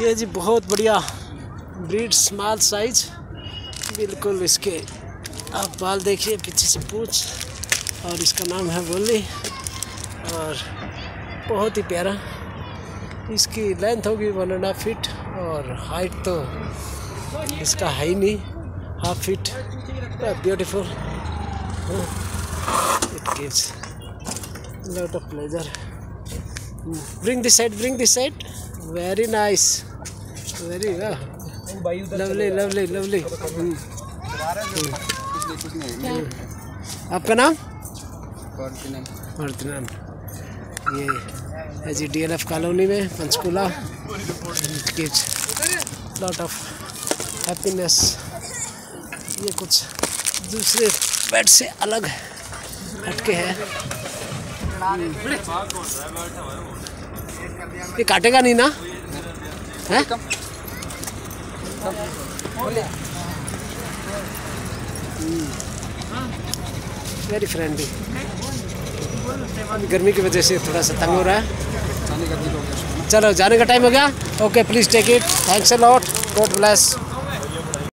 ये जी बहुत बढ़िया ब्रीड, स्मॉल साइज बिल्कुल। इसके आप बाल देखिए, पीछे से पूंछ, और इसका नाम है बोली, और बहुत ही प्यारा। इसकी लेंथ होगी 1.5 फीट और हाइट तो इसका है ही नहीं, 1/2 feet. Beautiful, it gives lot of pleasure. Bring this side, bring this side. Very nice, very lovely, lovely, lovely. आपका नाम? फर्दिनांद। ये है जी DLF कॉलोनी में, Panchkula. gives lot of happiness. ये कुछ दूसरे पेट से अलग हटके है। ये काटेगा नहीं ना? है? Very friendly. गर्मी की वजह से थोड़ा सा तंग हो रहा है। चलो जाने का टाइम हो गया। Okay, please take it. Thanks a lot, God bless.